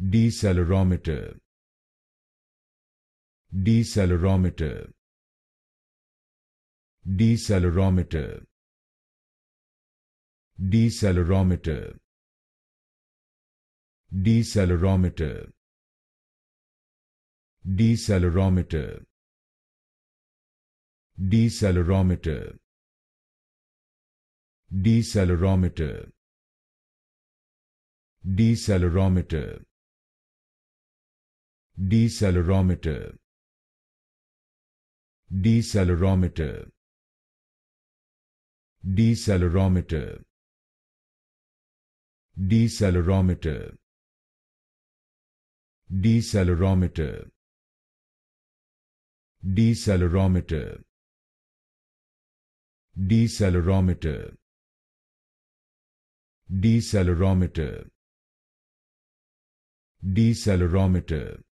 Decelerometer. Decelerometer. Decelerometer. Decelerometer. Decelerometer. Decelerometer. Decelerometer. Decelerometer. Decelerometer. Decelerometer. Decelerometer. Decelerometer. Decelerometer. Decelerometer. Decelerometer. Decelerometer. Decelerometer. Decelerometer.